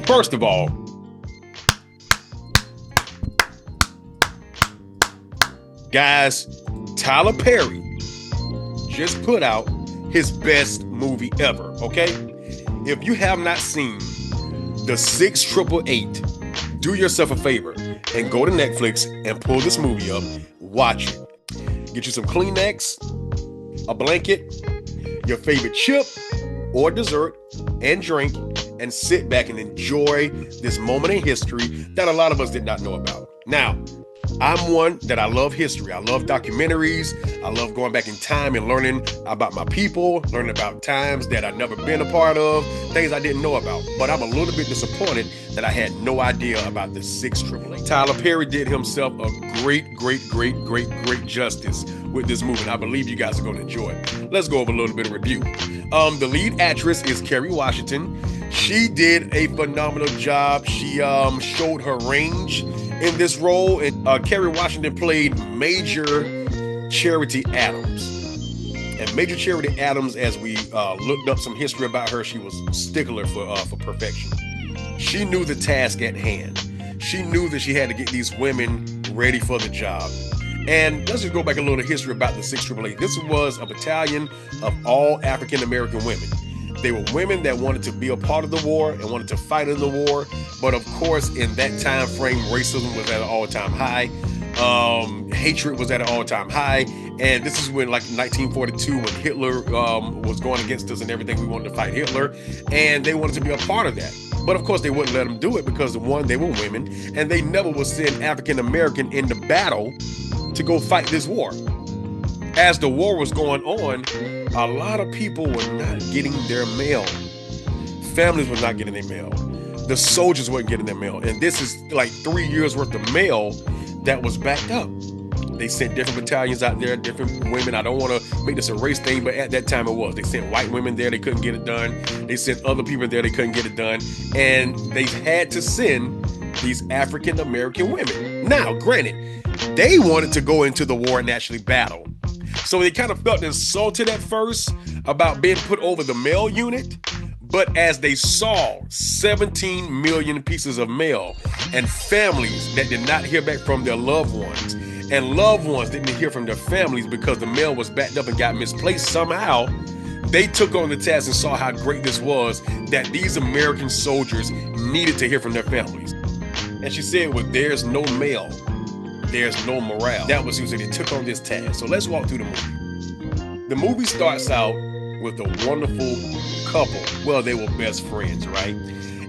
First of all, guys, Tyler Perry just put out his best movie ever, okay? If you have not seen The 6888, do yourself a favor and go to Netflix and pull this movie up, watch it. Get you some Kleenex, a blanket, your favorite chip or dessert, and drink, and sit back and enjoy this moment in history that a lot of us did not know about. Now, I'm one that I love history. I love documentaries. I love going back in time and learning about my people, learning about times that I've never been a part of, things I didn't know about. But I'm a little bit disappointed that I had no idea about the 6888. Tyler Perry did himself a great justice with this movie. And I believe you guys are going to enjoy it. Let's go over a little bit of review. The lead actress is Kerry Washington. She did a phenomenal job. She showed her range in this role. And Kerry Washington played Major Charity Adams. And Major Charity Adams, as we looked up some history about her, she was a stickler for perfection. She knew the task at hand. She knew that she had to get these women ready for the job. And let's just go back a little history about the 6888. This was a battalion of all African American women. They were women that wanted to be a part of the war and wanted to fight in the war. But of course, in that time frame, racism was at an all-time high. Hatred was at an all-time high. And this is when, like, 1942, when Hitler was going against us and everything, we wanted to fight Hitler. And they wanted to be a part of that. But of course, they wouldn't let them do it because, one, they were women, and they never would send African American into battle to go fight this war. As the war was going on, a lot of people were not getting their mail. Families were not getting their mail. The soldiers weren't getting their mail. And this is like 3 years worth of mail that was backed up. They sent different battalions out there, different women. I don't want to make this a race thing, but at that time it was. They sent white women there, they couldn't get it done. They sent other people there, they couldn't get it done. And they had to send these African American women. Now, granted, they wanted to go into the war and actually battle. So they kind of felt insulted at first about being put over the mail unit. But as they saw 17 million pieces of mail and families that did not hear back from their loved ones, and loved ones didn't hear from their families because the mail was backed up and got misplaced somehow, they took on the task and saw how great this was, that these American soldiers needed to hear from their families. And she said, well, there's no mail, there's no morale. That was usually they took on this task. So let's walk through the movie. The movie starts out with a wonderful couple. Well, they were best friends, right?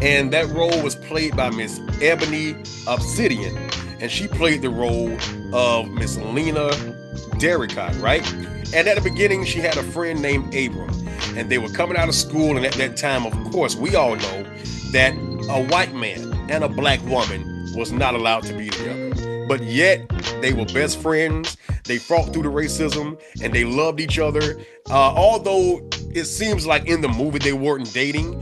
And that role was played by Miss Ebony Obsidian. And she played the role of Miss Lena Derricott, right? And at the beginning, she had a friend named Abram. And they were coming out of school. And at that time, of course, we all know that a white man and a black woman was not allowed to be together. But yet, they were best friends. They fought through the racism and they loved each other. Although it seems like in the movie they weren't dating,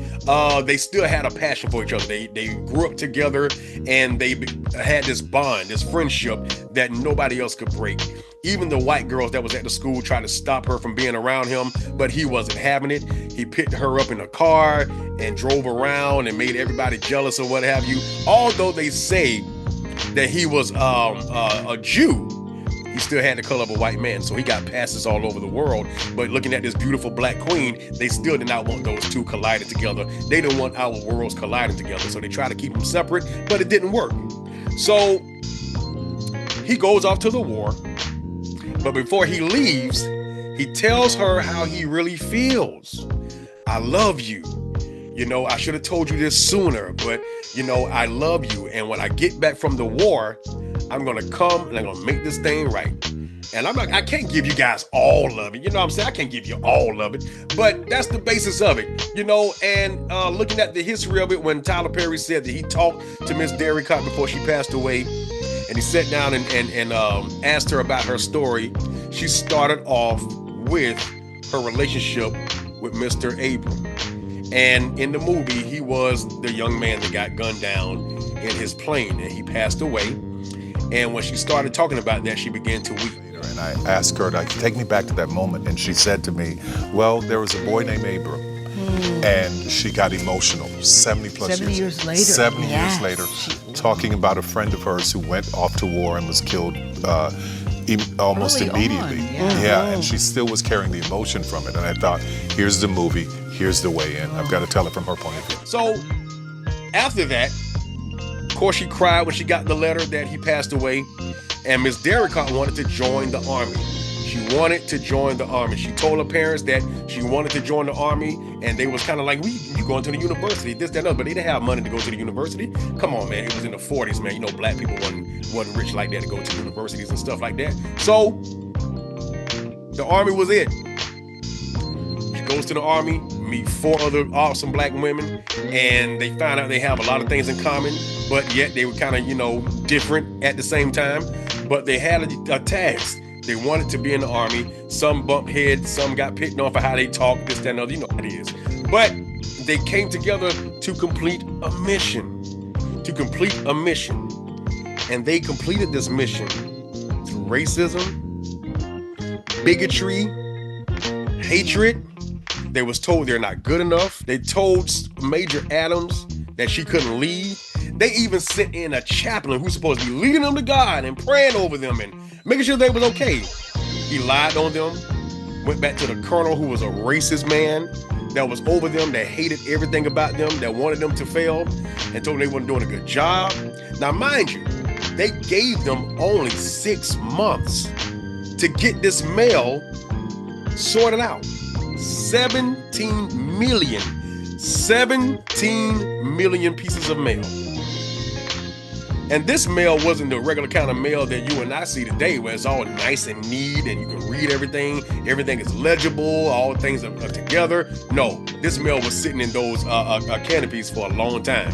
they still had a passion for each other. They grew up together and they had this bond, this friendship that nobody else could break. Even the white girls that was at the school tried to stop her from being around him, but he wasn't having it. He picked her up in a car and drove around and made everybody jealous or what have you. Although they say that he was a Jew, he still had the color of a white man, so he got passes all over the world. But looking at this beautiful black queen, they still did not want those two collided together. They didn't want our worlds colliding together, so they tried to keep them separate, but it didn't work. So he goes off to the war, but before he leaves, he tells her how he really feels. I love you. I should have told you this sooner, but, I love you. And when I get back from the war, I'm going to come and I'm going to make this thing right. And I'm like, I can't give you guys all of it. You know what I'm saying? I can't give you all of it. But that's the basis of it, and looking at the history of it, when Tyler Perry said that he talked to Miss Derricott before she passed away, and he sat down and asked her about her story, she started off with her relationship with Mr. Abram. And in the movie, he was the young man that got gunned down in his plane, and he passed away. And when she started talking about that, she began to weep. And I asked her to take me back to that moment, and she said to me, well, there was a boy named Abram, and she got emotional. 70 years later. 70 years later, talking about a friend of hers who went off to war and was killed almost immediately. And she still was carrying the emotion from it. And I thought, here's the movie, here's the way in. I've got to tell it from her point of view. So after that, of course, she cried when she got the letter that he passed away. And Miss Derricott wanted to join the Army. She wanted to join the Army. She told her parents that she wanted to join the Army, and they was kind of like, you going to the university, this, that, and other. But they didn't have money to go to the university. Come on, man. It was in the 40s, man. Black people wasn't rich like that to go to universities and stuff like that. So the Army was it. She goes to the Army, meet 4 other awesome black women, and they find out they have a lot of things in common, but yet they were kind of, different at the same time. But they had a task. They wanted to be in the Army. Some bumped heads, some got picked on for how they talk, this, that, and other. You know how it is. But they came together to complete a mission. And they completed this mission through racism, bigotry, hatred. They was told they're not good enough. They told Major Adams that she couldn't lead. They even sent in a chaplain who's supposed to be leading them to God and praying over them and making sure they was okay. He lied on them, went back to the colonel, who was a racist man that was over them, that hated everything about them, that wanted them to fail, and told them they weren't doing a good job. Now, mind you, they gave them only 6 months to get this mail sorted out. 17 million pieces of mail. And this mail wasn't the regular kind of mail that you and I see today, where it's all nice and neat and you can read everything. Everything is legible. All things are together. No, this mail was sitting in those canopies for a long time.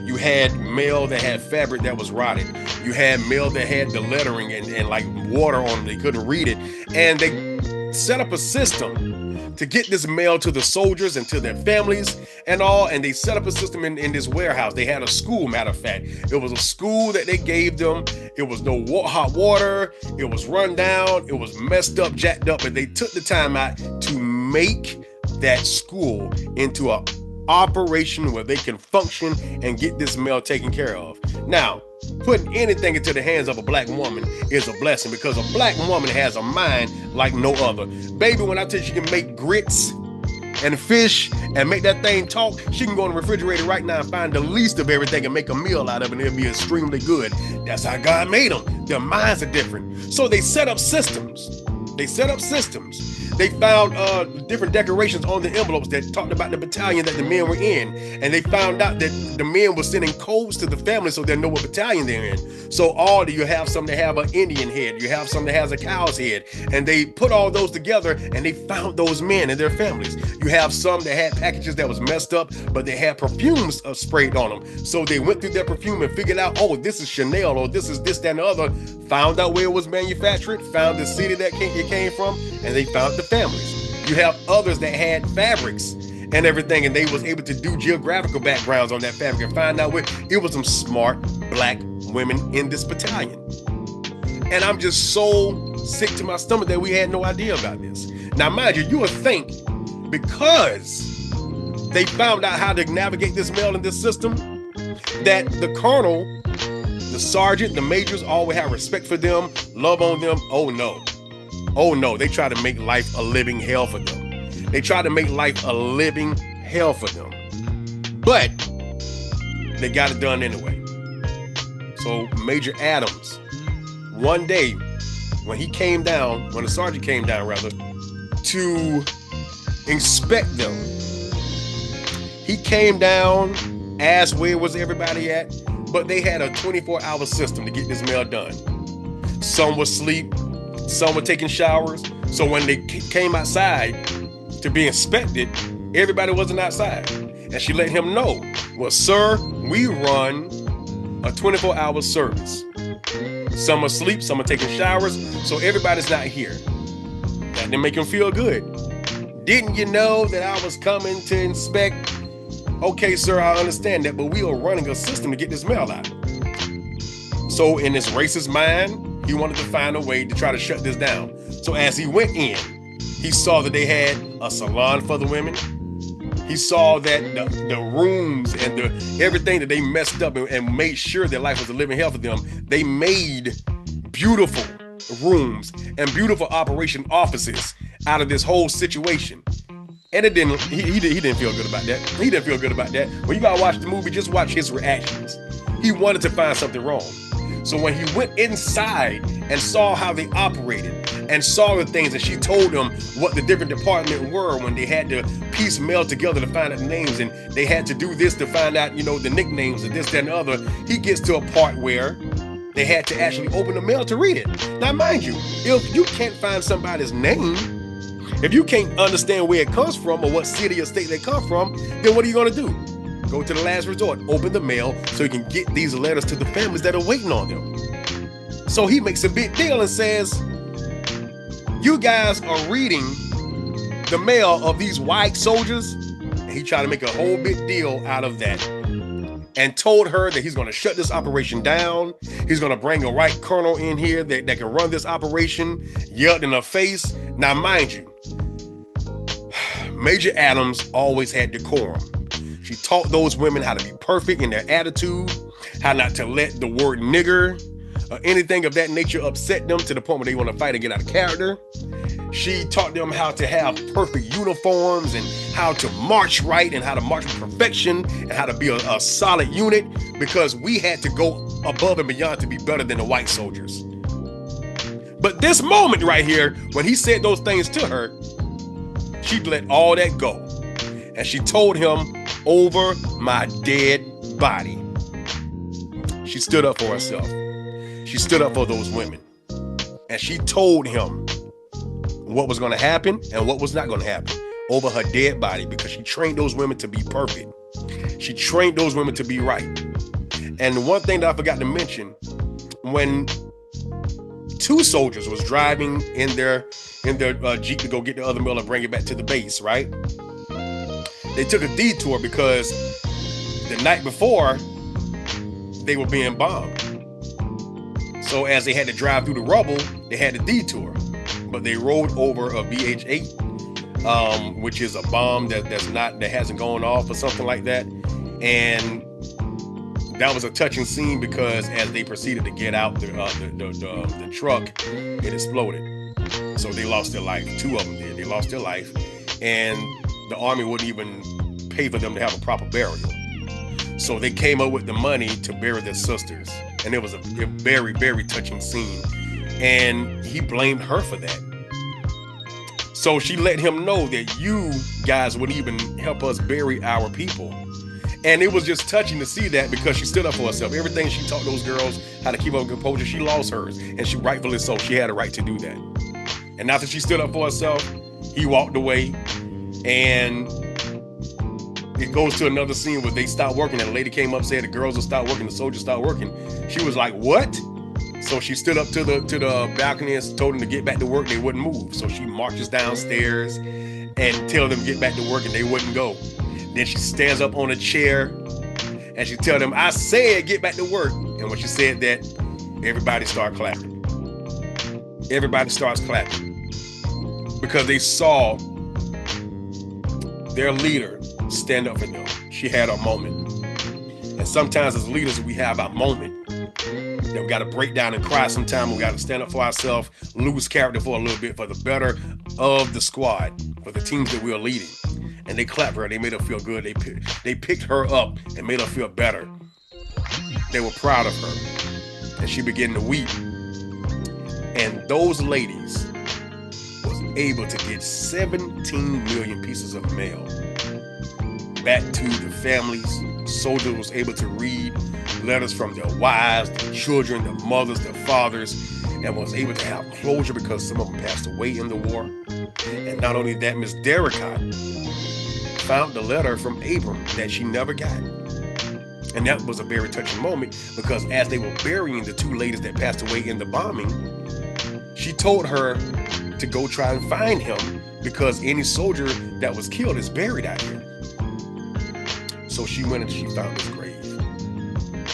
You had mail that had fabric that was rotted. You had mail that had the lettering and like water on them. They couldn't read it. And they set up a system to get this mail to the soldiers and to their families and all. And they set up a system in this warehouse. They had a school, matter of fact. It was a school that they gave them. It was no hot water. It was run down. It was messed up, jacked up. But they took the time out to make that school into an operation where they can function and get this mail taken care of. Now, putting anything into the hands of a black woman is a blessing, because a black woman has a mind like no other. Baby, when I tell you she can make grits and fish and make that thing talk, she can go in the refrigerator right now and find the least of everything and make a meal out of it, and it'll be extremely good. That's how God made them. Their minds are different. So they set up systems. They found different decorations on the envelopes that talked about the battalion that the men were in. And they found out that the men were sending codes to the family so they know what battalion they're in. So you have some that have an Indian head, you have some that has a cow's head. And they put all those together and they found those men and their families. You have some that had packages that was messed up, but they had perfumes sprayed on them. So they went through their perfume and figured out, oh, this is Chanel, or this is this, that, and the other. Found out where it was manufactured, found the city that it came from, and they found the families. You have others that had fabrics and everything, and they was able to do geographical backgrounds on that fabric and find out where it was some smart black women in this battalion. And I'm just so sick to my stomach that we had no idea about this. Now, mind you would think because they found out how to navigate this mail in this system, that the colonel, the sergeant, the majors all would have respect for them, love on them. Oh no, they try to make life a living hell for them. But they got it done anyway. So Major Adams, one day when the sergeant came down rather, to inspect them, He came down, asked where was everybody at, but they had a 24-hour system to get this mail done. Some were asleep, some were taking showers. So when they came outside to be inspected, everybody wasn't outside. And she let him know, well, sir, we run a 24-hour service. Some are asleep, some are taking showers, so everybody's not here. That didn't make him feel good. Didn't you know that I was coming to inspect? Okay, sir, I understand that, but we are running a system to get this mail out. So in his racist mind, he wanted to find a way to try to shut this down. So as he went in, he saw that they had a salon for the women. He saw that the rooms and everything that they messed up and made sure their life was a living hell for them. They made beautiful rooms and beautiful operation offices out of this whole situation. And it didn't. He didn't feel good about that. He didn't feel good about that. When you gotta watch the movie, just watch his reactions. He wanted to find something wrong. So when he went inside and saw how they operated and saw the things, and she told him what the different departments were when they had to piece mail together to find out the names, and they had to do this to find out, the nicknames and this, that, and the other, he gets to a part where they had to actually open the mail to read it. Now, mind you, if you can't find somebody's name, if you can't understand where it comes from or what city or state they come from, then what are you going to do? Go to the last resort, open the mail so you can get these letters to the families that are waiting on them. So he makes a big deal and says, you guys are reading the mail of these white soldiers. And he tried to make a whole big deal out of that and told her that he's going to shut this operation down. He's going to bring a white colonel in here that can run this operation, yelled in her face. Now, mind you, Major Adams always had decorum. She taught those women how to be perfect in their attitude, how not to let the word nigger or anything of that nature upset them to the point where they want to fight and get out of character. She taught them how to have perfect uniforms and how to march right and how to march with perfection and how to be a solid unit, because we had to go above and beyond to be better than the white soldiers. But this moment right here, when he said those things to her, she let all that go. And she told him, over my dead body. She stood up for herself. She stood up for those women. And she told him what was going to happen and what was not going to happen over her dead body, because she trained those women to be perfect. She trained those women to be right. And one thing that I forgot to mention, when two soldiers was driving in their Jeep to go get the other mail and bring it back to the base, right? They took a detour because the night before they were being bombed. So as they had to drive through the rubble, they had a detour. But they rode over a BH-8, which is a bomb that hasn't gone off or something like that. And that was a touching scene because as they proceeded to get out the truck, it exploded. So they lost their life. Two of them did. They lost their life. And the Army wouldn't even pay for them to have a proper burial. So they came up with the money to bury their sisters. And it was a very, very touching scene. And he blamed her for that. So she let him know that you guys wouldn't even help us bury our people. And it was just touching to see that, because she stood up for herself. Everything she taught those girls how to keep up composure, she lost hers. And she rightfully so. She had a right to do that. And after she stood up for herself, he walked away. And it goes to another scene where they stopped working. And the lady came up, said the girls will stop working, the soldiers stopped working. She was like, what? So she stood up to the balcony and told them to get back to work. They wouldn't move. So she marches downstairs and tell them to get back to work, and they wouldn't go. Then she stands up on a chair and she tell them, I said get back to work. And when she said that, everybody started clapping. Everybody starts clapping because they saw their leader stand up for them. She had a moment. And sometimes as leaders, we have our moment. That we got to break down and cry sometime. We got to stand up for ourselves, lose character for a little bit for the better of the squad, for the teams that we are leading. And they clapped her. They made her feel good. They picked her up and made her feel better. They were proud of her. And she began to weep. And those ladies was able to get 17 million pieces of mail back to the families. Soldiers was able to read letters from their wives, their children, their mothers, their fathers, and was able to have closure because some of them passed away in the war. And not only that, Miss Derricott found the letter from Abram that she never got. And that was a very touching moment because as they were burying the two ladies that passed away in the bombing, she told her to go try and find him because any soldier that was killed is buried out here. So she went and she found his grave.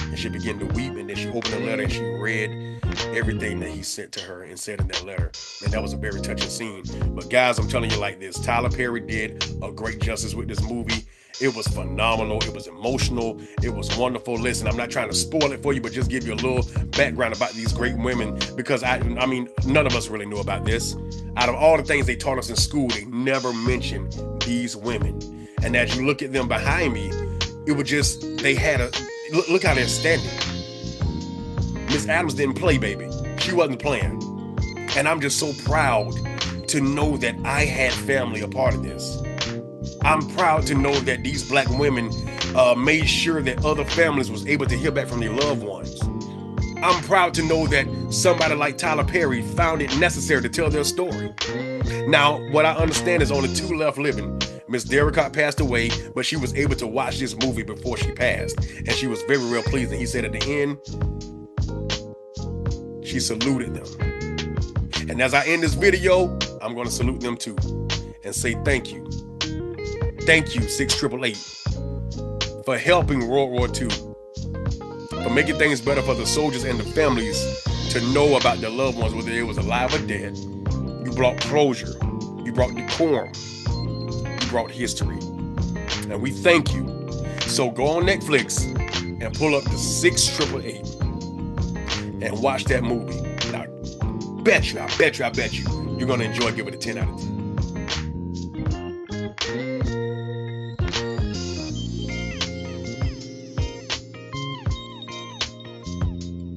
And she began to weep, and then she opened the letter and she read everything that he sent to her and said in that letter. And that was a very touching scene. But guys, I'm telling you like this, Tyler Perry did a great justice with this movie. It was phenomenal. It was emotional. It was wonderful. Listen, I'm not trying to spoil it for you, but just give you a little background about these great women because I mean, none of us really knew about this. Out of all the things they taught us in school, they never mentioned these women. And as you look at them behind me, it was just, they had a, look how they're standing. Miss Adams didn't play, baby. She wasn't playing. And I'm just so proud to know that I had family a part of this. I'm proud to know that these black women made sure that other families was able to hear back from their loved ones. I'm proud to know that somebody like Tyler Perry found it necessary to tell their story. Now, what I understand is only two left living. Miss Derricott passed away, but she was able to watch this movie before she passed. And she was very real pleased. And he said at the end, she saluted them. And as I end this video, I'm going to salute them too and say thank you. Thank you, 688, for helping World War II, for making things better for the soldiers and the families to know about their loved ones, whether they was alive or dead. You brought closure. You brought decorum. You brought history. And we thank you. So go on Netflix and pull up the 688 and watch that movie. And I bet you, you're going to enjoy. Give it a 10 out of 10.